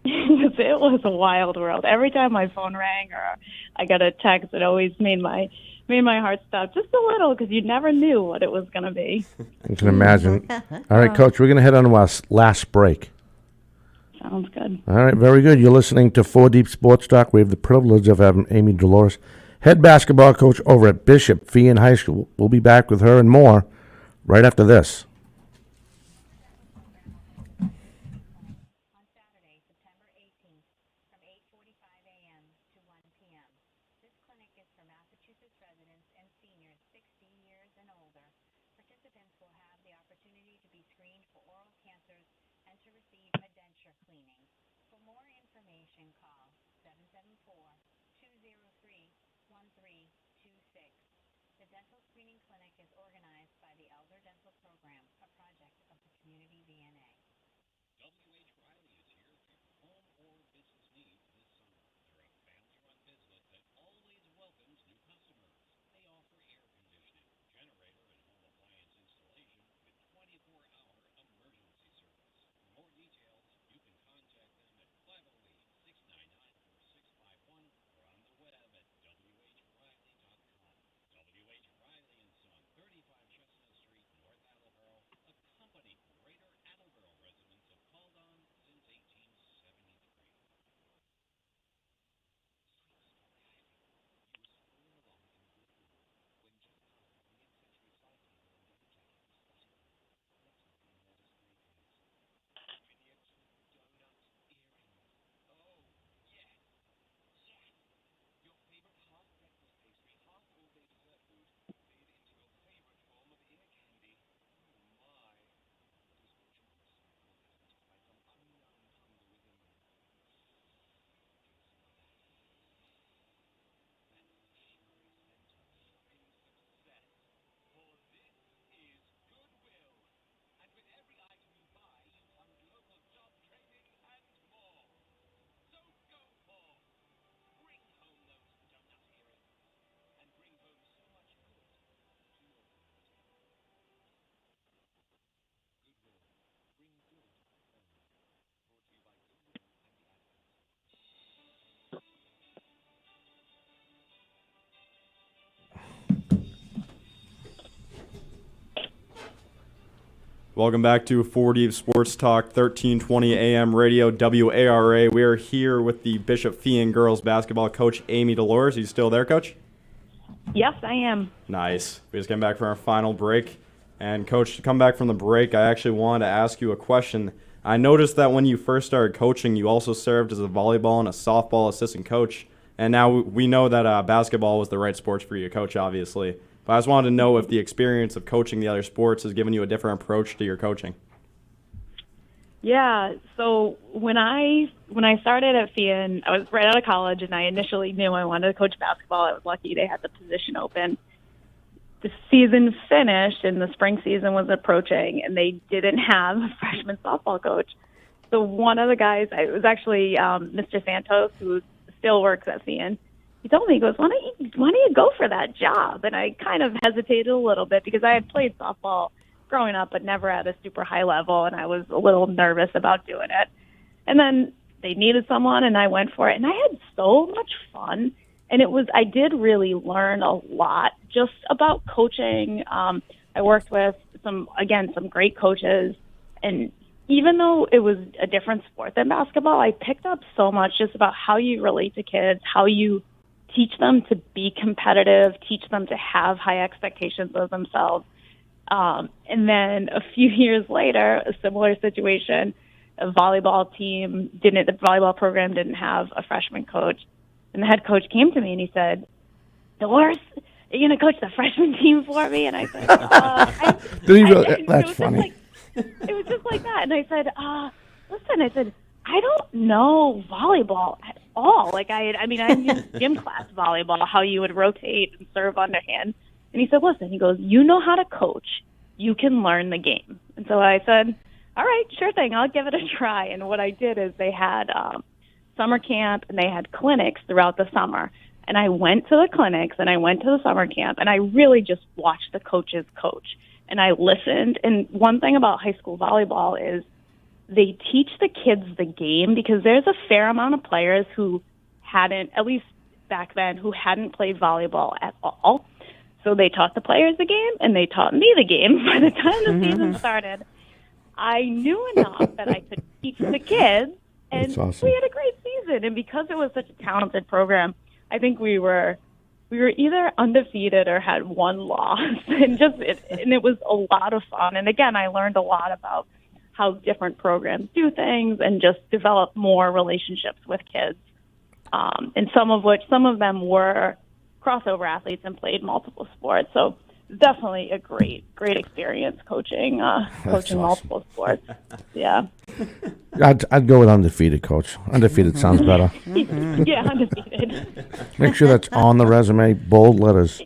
It was a wild world. Every time my phone rang or I got a text, it always made my heart stop just a little because you never knew what it was going to be. I can imagine. All right, Coach, we're going to head on to our last break. Sounds good. All right, very good. You're listening to 4 Deep Sports Talk. We have the privilege of having Amy Dolores, head basketball coach over at Bishop Fee High School. We'll be back with her and more right after this. On Saturday, September 18th, from 8:45 a.m. to 1 p.m. This clinic is for Massachusetts residents and seniors 60 years and older. Participants will have the opportunity to be screened for oral cancers and to receive a denture cleaning. For more information, call 774-203-1326. The dental screening clinic is organized by the Elder Dental Program, a project of the Community VNA. W.H. Riley is here for your home or business needs this summer. They're a family-run business that always welcomes new customers. They offer air conditioning, generator, and home appliance installation with 24-hour emergency service. For more details, you can contact them at 508-699-4651 or on the web at whriley.com. W.H. Riley & Son, 35 Chestnut Street, North Attleboro, Welcome back to 4D Sports Talk, 1320 AM radio, WARA. We are here with the Bishop Fee girls basketball coach, Amy Dolores. Are you still there, Coach? Yes, I am. Nice. We just came back from our final break. And, Coach, to come back from the break, I actually wanted to ask you a question. I noticed that when you first started coaching, you also served as a volleyball and a softball assistant coach. And now we know that basketball was the right sports for you to coach, obviously. But I just wanted to know if the experience of coaching the other sports has given you a different approach to your coaching. Yeah, so when I started at FIAN, I was right out of college, and I initially knew I wanted to coach basketball. I was lucky they had the position open. The season finished, and the spring season was approaching, and they didn't have a freshman softball coach. So one of the guys, it was actually Mr. Santos, who still works at FIAN. He told me, he goes, why don't you go for that job? And I kind of hesitated a little bit because I had played softball growing up, but never at a super high level, and I was a little nervous about doing it. And then they needed someone, and I went for it, and I had so much fun. And I did really learn a lot just about coaching. I worked with some great coaches, and even though it was a different sport than basketball, I picked up so much just about how you relate to kids, how you teach them to be competitive, teach them to have high expectations of themselves. And then a few years later, a similar situation, the volleyball program didn't have a freshman coach. And the head coach came to me and he said, Dolores, are you going to coach the freshman team for me? And I said, That's funny. It was just like that. And I said, listen, I don't know volleyball at all. Like I knew gym class volleyball, how you would rotate and serve underhand. And he said, listen, he goes, you know how to coach. You can learn the game. And so I said, all right, sure thing. I'll give it a try. And what I did is they had summer camp and they had clinics throughout the summer. And I went to the clinics and I went to the summer camp and I really just watched the coaches coach. And I listened. And one thing about high school volleyball is they teach the kids the game because there's a fair amount of players who hadn't, at least back then, who hadn't played volleyball at all. So they taught the players the game, and they taught me the game. By the time the season started, I knew enough that I could teach the kids, and That's awesome. we had a great season. And because it was such a talented program, I think we were either undefeated or had one loss, and it was a lot of fun. And again, I learned a lot about how different programs do things, and just develop more relationships with kids. And some of them were crossover athletes and played multiple sports. So definitely a great experience coaching awesome. multiple sports. Yeah. I'd go with undefeated, Coach. Undefeated sounds better. Yeah, undefeated. Make sure that's on the resume, bold letters.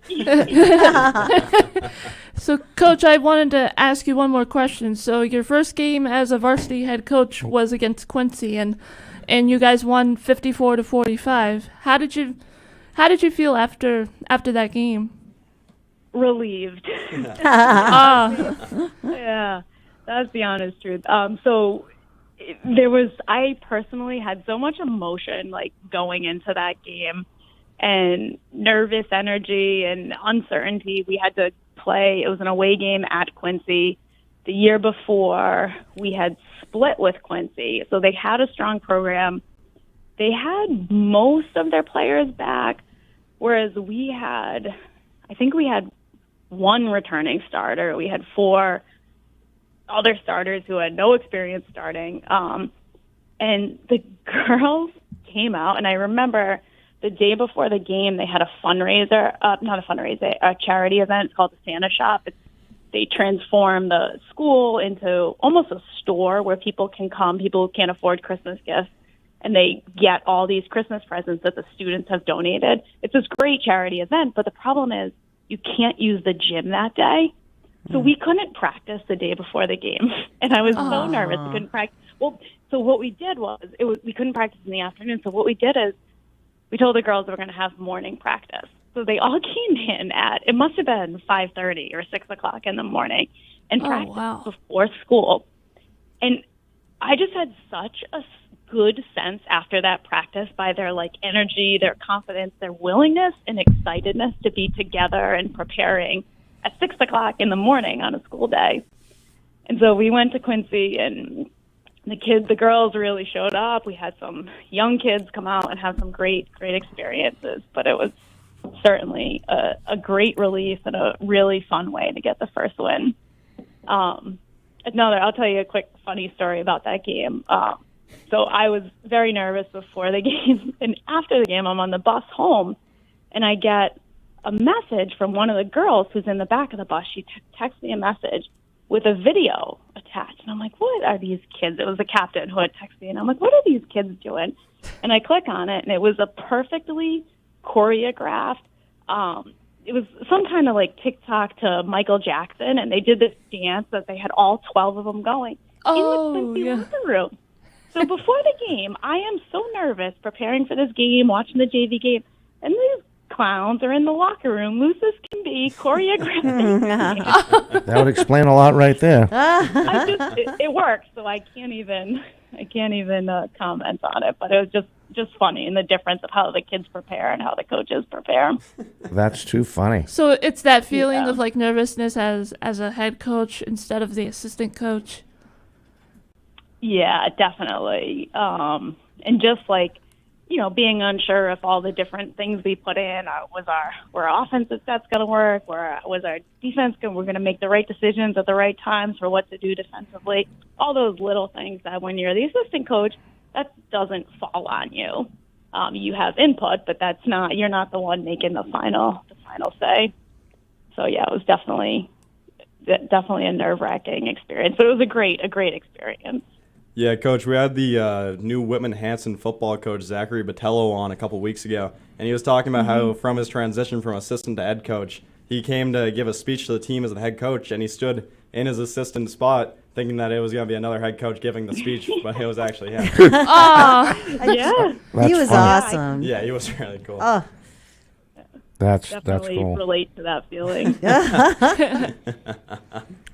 So, Coach, I wanted to ask you one more question. So, your first game as a varsity head coach was against Quincy, and you guys won 54-45. How did you feel after that game? Relieved. Yeah, that's the honest truth. I personally had so much emotion, like, going into that game, and nervous energy and uncertainty. We had to play. It was an away game at Quincy. The year before, we had split with Quincy, so they had a strong program. They had most of their players back, whereas I think we had one returning starter. We had 4 other starters who had no experience starting. And the girls came out, and I remember the day before the game, they had a charity event. It's called the Santa Shop. They transform the school into almost a store where people can come, people who can't afford Christmas gifts, and they get all these Christmas presents that the students have donated. It's this great charity event, but the problem is you can't use the gym that day. So we couldn't practice the day before the game, and I was so nervous. We couldn't practice. Well, so what we did was we couldn't practice in the afternoon. So what we did is we told the girls we were going to have morning practice. So they all came in it must have been 5:30 or 6 o'clock in the morning, and practiced before school. And I just had such a good sense after that practice by their energy, their confidence, their willingness and excitedness to be together and preparing at 6 o'clock in the morning on a school day. And so we went to Quincy, and the girls really showed up. We had some young kids come out and have some great experiences, but it was certainly a great release and a really fun way to get the first win. I'll tell you a quick funny story about that game. So I was very nervous before the game, and after the game, I'm on the bus home, and I get a message from one of the girls who's in the back of the bus. She texts me a message with a video attached, and I'm like, what are these kids? It was the captain who had texted me, and I'm like, what are these kids doing? And I click on it, and it was a perfectly choreographed, it was some kind of like TikTok to Michael Jackson, and they did this dance that they had all 12 of them going in the Quincy locker room. So before the game, I am so nervous preparing for this game, watching the JV game, and these clowns are in the locker room, loose as can be, choreographing. That would explain a lot right there. It works, so I can't even comment on it. But it was just funny, and the difference of how the kids prepare and how the coaches prepare. That's too funny. So it's that feeling of like nervousness as a head coach instead of the assistant coach. Yeah, definitely. And just like, being unsure if all the different things we put in were our offensive sets going to work, was our defense we're going to make the right decisions at the right times for what to do defensively. All those little things that when you're the assistant coach, that doesn't fall on you. You have input, but you're not the one making the final say. So yeah, it was definitely a nerve-wracking experience, but it was a great experience. Yeah, Coach, we had the new Whitman-Hanson football coach, Zachary Botello, on a couple weeks ago, and he was talking about how from his transition from assistant to head coach, he came to give a speech to the team as the head coach, and he stood in his assistant spot thinking that it was going to be another head coach giving the speech, but it was actually him. Yeah. He was awesome. Yeah, he was really cool. That's Definitely cool. relate to that feeling.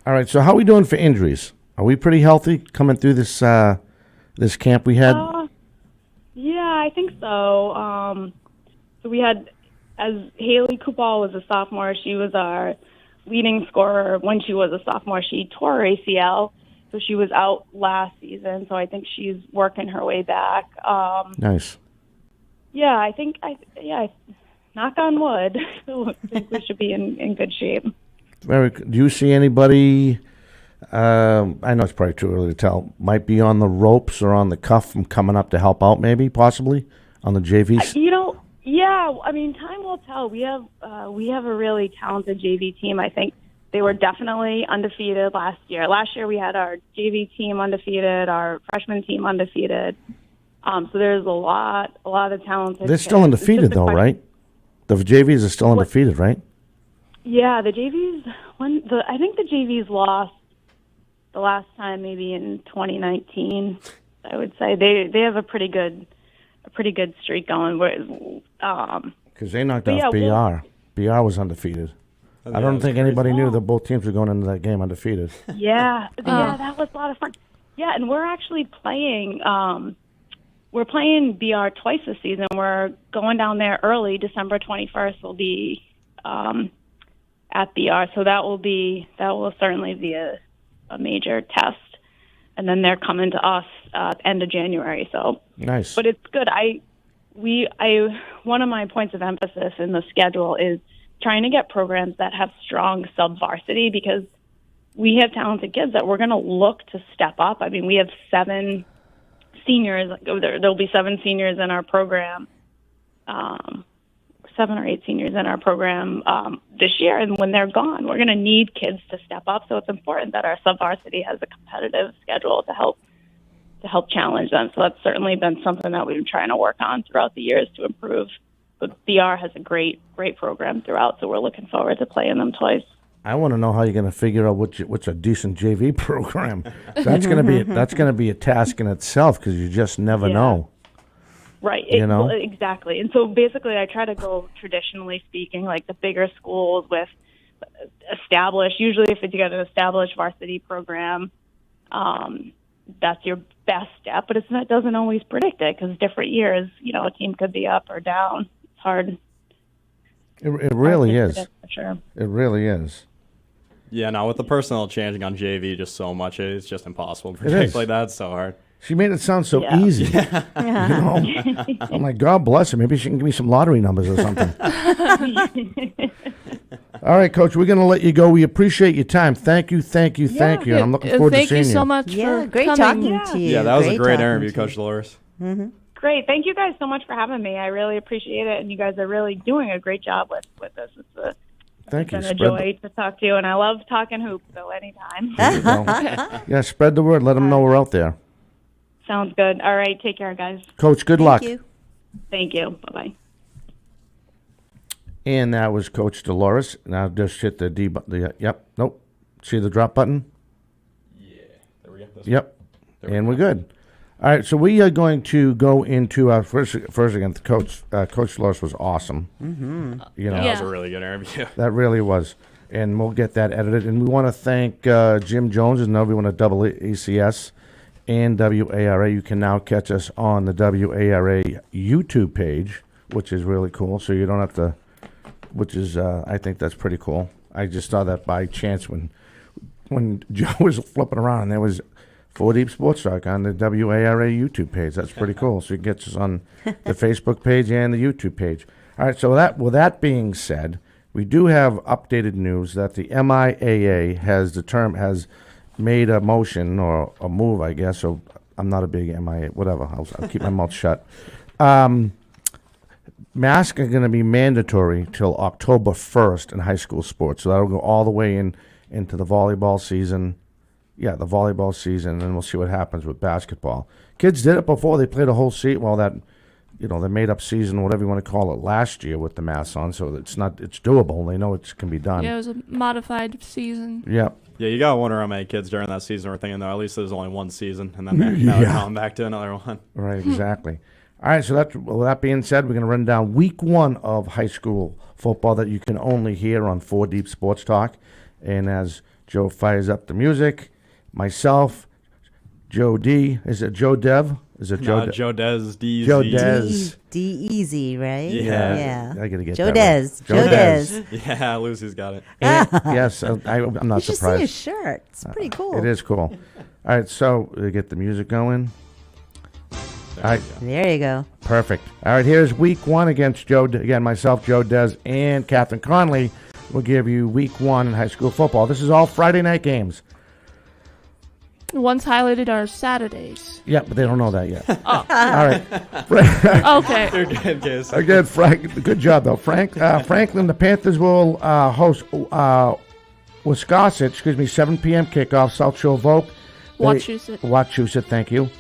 All right, so how are we doing for injuries? Are we pretty healthy coming through this camp we had? Yeah, I think so. So we had, as Haley Kupal was a sophomore, she was our leading scorer. When she was a sophomore, she tore her ACL, so she was out last season. So I think she's working her way back. Nice. Yeah, I think knock on wood. I think we should be in good shape. Very good. Do you see anybody? I know it's probably too early to tell. Might be on the ropes or on the cuff from coming up to help out, maybe, possibly, on the JVs? Yeah. I mean, time will tell. We have a really talented JV team. I think they were definitely undefeated last year. Last year we had our JV team undefeated, our freshman team undefeated. So there's a lot of talented. They're still undefeated, though, right? The JVs are still undefeated, right? Yeah, the JVs. I think the JVs lost the last time maybe in 2019. I would say they have a pretty good streak going. Because they knocked off BR. BR was undefeated. I don't think anybody knew that both teams were going into that game undefeated. Yeah, that was a lot of fun. Yeah, and we're actually playing. We're playing BR twice this season. We're going down there early. December 21st will be at BR, so that will certainly be a major test. And then they're coming to us end of January. So nice. But it's good. One of my points of emphasis in the schedule is trying to get programs that have strong sub-varsity, because we have talented kids that we're going to look to step up. I mean, we have 7 seniors. There'll be 7 seniors in our program, 7 or 8 seniors in our program this year. And when they're gone, we're going to need kids to step up. So it's important that our sub-varsity has a competitive schedule to help challenge them. So that's certainly been something that we've been trying to work on throughout the years to improve. But BR has a great program throughout, so we're looking forward to playing them twice. I want to know how you're going to figure out what's a decent JV program. That's going to be a task in itself, because you just never know. Right. Well, exactly. And so basically, I try to go traditionally speaking, like the bigger schools with established. Usually, if you get an established varsity program, that's your best step. But it doesn't always predict it, because different years, a team could be up or down. It's hard. It really is. For sure. It really is. Yeah, no, with the personnel changing on JV just so much, it's just impossible to is. predict. Like, that's so hard. She made it sound so Yeah. easy. You know? I'm like, God bless her. Maybe she can give me some lottery numbers or something. All right, Coach, we're going to let you go. We appreciate your time. Thank you. And I'm looking forward to Thank seeing you you. so much Yeah, for great coming. talking to you. Yeah, that was a great talking interview, to Coach you. Dolores. Great. Thank you guys so much for having me. I really appreciate it, and you guys are really doing a great job with this. Thank you. It's been a joy to talk to you, and I love talking hoops, so anytime. There you go. Yeah, spread the word. Let them know we're out there. Sounds good. All right, take care, guys. Coach, good luck. Thank you. Thank you. Bye-bye. And that was Coach Dolores. Now just hit the D button. Yep. Nope. See the drop button? There we go. Yep. And we're good. All right, so we are going to go into our first again. Coach Dolores was awesome. Mm-hmm. You know, That was Yeah. a really good interview. that really was. And we'll get that edited. And we want to thank Jim Jones and everyone at ACS and WARA. You can now catch us on the WARA YouTube page, which is really cool. So you don't have to, which is, I think that's pretty cool. I just saw that by chance when Joe was flipping around and there was 4 Deep Sports Talk on the WARA YouTube page. That's pretty cool. So you can get us on the Facebook page and the YouTube page. All right, so with that being said, we do have updated news that the MIAA has made a motion or a move, I guess. So I'm not a big MIA, whatever. I'll keep my mouth shut. Masks are going to be mandatory till October 1st in high school sports. So that'll go all the way into the volleyball season. Yeah, the volleyball season, and then we'll see what happens with basketball. Kids did it before. They played a whole season. Well, the made-up season, whatever you want to call it, last year with the masks on. So it's doable. They know it can be done. Yeah, it was a modified season. Yeah. Yeah, you got to wonder how many kids during that season were thinking, though, at least there's only one season, and then now they're going back to another one. Right, exactly. All right, so that being said, we're going to run down week 1 of high school football that you can only hear on 4 Deep Sports Talk. And as Joe fires up the music, myself, Joe D. Is it Joe Dev? Is it Joe? Joe Dez, D. Joe Z. Dez. D easy, right? Yeah. I gotta get Joe that right. Dez. Joe Dez. Yeah, Lucy's got it. And, yes, I'm not You should see surprised. his shirt. It's pretty cool. It is cool. All right, so we get the music going. All right, There you go. perfect. All right, here's week 1 against again, myself, Joe Dez, and Catherine Conley. We'll give you week 1 in high school football. This is all Friday night games. The ones highlighted are Saturdays. Yeah, but they don't know that yet. Oh. All right. Okay. You're good, Case. Again, Frank. Good job, though. Franklin, the Panthers will host Wisconsin, 7 p.m. kickoff, South Shore Vogue. Wachusett, thank you.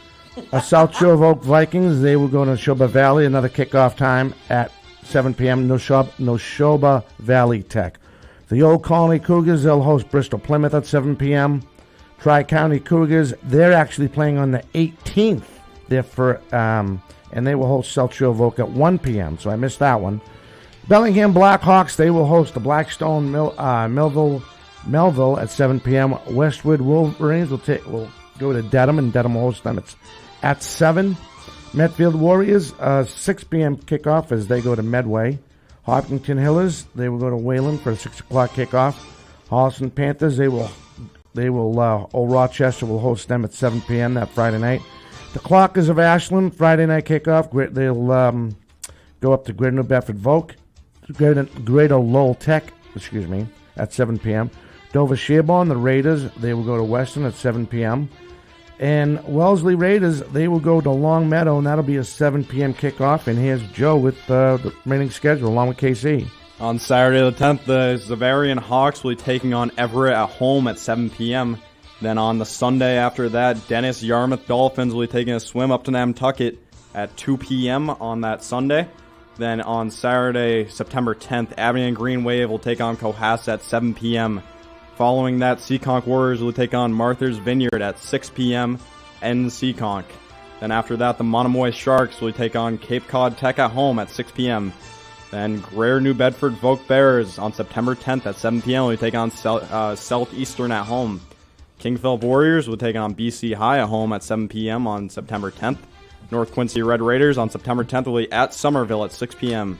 South Shore Vogue Vikings, they will go to Neshoba Valley, another kickoff time at 7 p.m. Neshoba Valley Tech. The Old Colony Cougars, they'll host Bristol Plymouth at 7 p.m. Tri-County Cougars, they're actually playing on the 18th. And they will host South Shore Vogue at 1 p.m., so I missed that one. Bellingham Blackhawks, they will host the Blackstone Melville at 7 p.m. Westwood Wolverines will go to Dedham, and Dedham will host them at 7. Medfield Warriors, 6 p.m. kickoff as they go to Medway. Hopkinton Hillers, they will go to Wayland for a 6 o'clock kickoff. Holliston Panthers, Old Rochester will host them at 7 p.m. that Friday night. The Clockers of Ashland, Friday night kickoff. They'll go up to Greater New Bedford Vogue. Greater Lowell Tech, at 7 p.m. Dover Sherborne, the Raiders, they will go to Weston at 7 p.m. And Wellesley Raiders, they will go to Long Meadow, and that'll be a 7 p.m. kickoff. And here's Joe with the remaining schedule, along with KC. On Saturday the 10th, the Zavarian Hawks will be taking on Everett at home at 7 p.m. Then on the Sunday after that, Dennis Yarmouth Dolphins will be taking a swim up to Nantucket at 2 p.m. on that Sunday. Then on Saturday, September 10th, Abingdon Green Wave will take on Cohasset at 7 p.m. Following that, Seekonk Warriors will take on Martha's Vineyard at 6 p.m. in Seekonk. Then after that, the Monomoy Sharks will take on Cape Cod Tech at home at 6 p.m. Then Greater New Bedford Vogue Bears on September 10th at 7 p.m. will take on Southeastern at home. King Philip Warriors will take on BC High at home at 7 p.m. on September 10th. North Quincy Red Raiders on September 10th will be at Somerville at 6 p.m.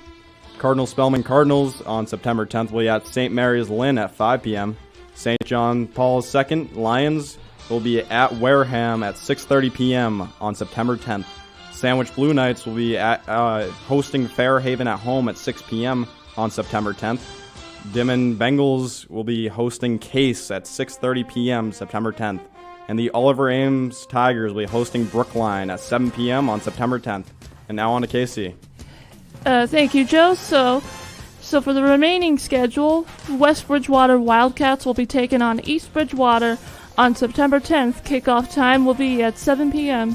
Cardinal Spellman Cardinals on September 10th will be at St. Mary's Lynn at 5 p.m. St. John Paul II Lions will be at Wareham at 6:30 p.m. on September 10th. Sandwich Blue Knights will be at hosting Fairhaven at home at 6 p.m. on September 10th. Dimon Bengals will be hosting Case at 6:30 p.m. September 10th. And the Oliver Ames Tigers will be hosting Brookline at 7 p.m. on September 10th. And now on to Casey. Thank you, Joe. So for the remaining schedule, West Bridgewater Wildcats will be taking on East Bridgewater on September 10th. Kickoff time will be at 7 p.m.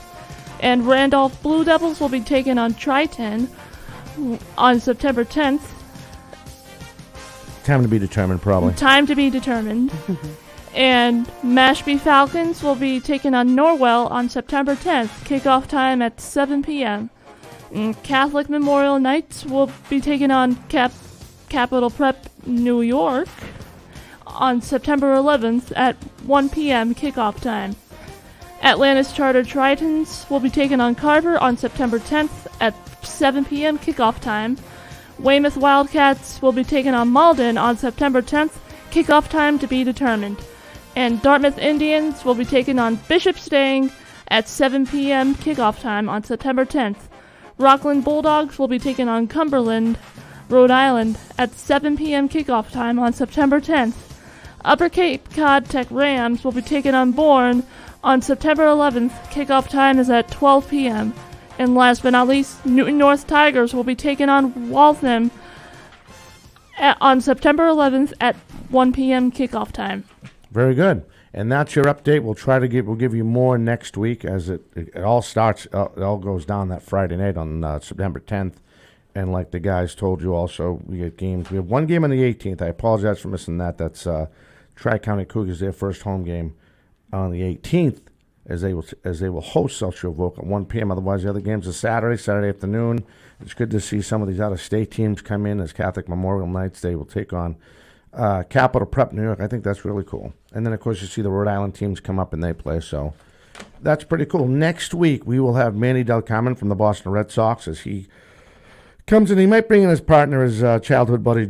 And Randolph Blue Devils will be taking on Triton on September 10th. Time to be determined, probably. Time to be determined. And Mashpee Falcons will be taking on Norwell on September 10th. Kickoff time at 7 p.m. And Catholic Memorial Knights will be taking on Capital Prep New York on September 11th at 1 p.m. kickoff time. Atlantis Charter Tritons will be taking on Carver on September 10th at 7 p.m. kickoff time. Weymouth Wildcats will be taking on Malden on September 10th, kickoff time to be determined. And Dartmouth Indians will be taking on Bishop Stang at 7 p.m. kickoff time on September 10th. Rockland Bulldogs will be taking on Cumberland, Rhode Island at 7 p.m. kickoff time on September 10th. Upper Cape Cod Tech Rams will be taking on Bourne on September 11th. Kickoff time is at 12 p.m. And last but not least, Newton North Tigers will be taking on Waltham on September 11th at 1 p.m. kickoff time. Very good. And that's your update. We'll give you more next week as it all starts. It all goes down that Friday night on September 10th. And like the guys told you also, we get games. We have one game on the 18th. I apologize for missing that. That's Tri-County Cougars, their first home game on the 18th, as they will host South Shore Voc at 1 p.m. Otherwise, the other games are Saturday afternoon. It's good to see some of these out-of-state teams come in as Catholic Memorial Knights. They will take on Capital Prep New York. I think that's really cool. And then, of course, you see the Rhode Island teams come up and they play. So that's pretty cool. Next week, we will have Manny Del Carmen from the Boston Red Sox as he comes in. He might bring in his partner, his childhood buddy,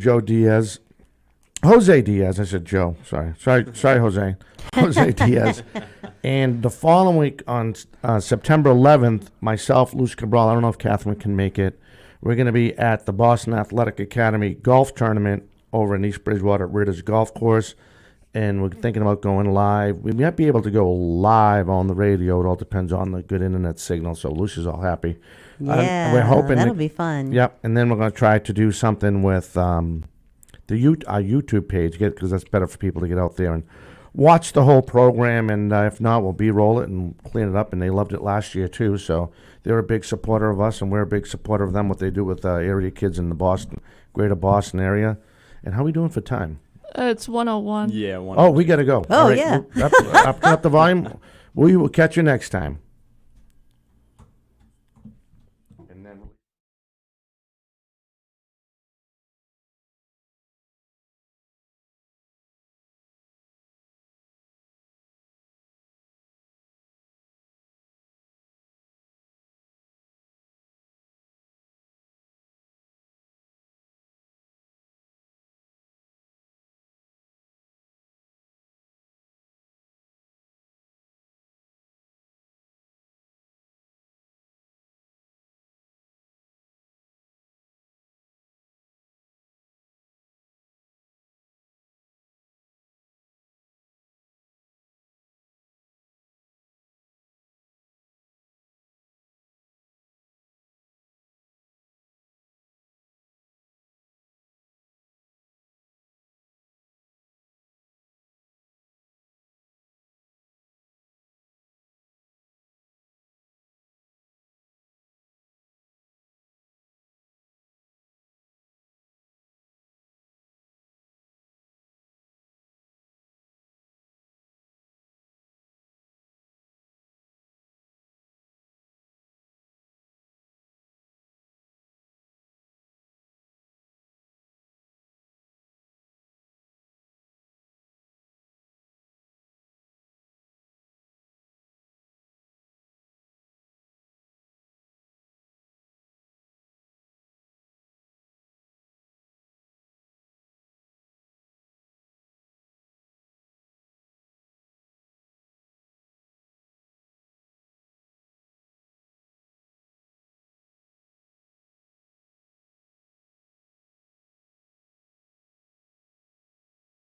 Jose Diaz. I said Joe. Sorry, Jose. Jose Diaz. And the following week on September 11th, myself, Luis Cabral, I don't know if Catherine can make it, we're going to be at the Boston Athletic Academy golf tournament over in East Bridgewater at Ritter's Golf Course. And we're thinking about going live. We might be able to go live on the radio. It all depends on the good internet signal. So Lucia's all happy. Yeah, we're hoping that'll be fun. Yep. And then we're going to try to do something with our YouTube page, because that's better for people to get out there and watch the whole program. And if not, we'll B-roll it and clean it up. And they loved it last year, too. So they're a big supporter of us, and we're a big supporter of them, what they do with area kids in the greater Boston area. And how are we doing for time? It's 101. Yeah, 101. Oh, we got to go. Oh, yeah. Up the volume. We will catch you next time.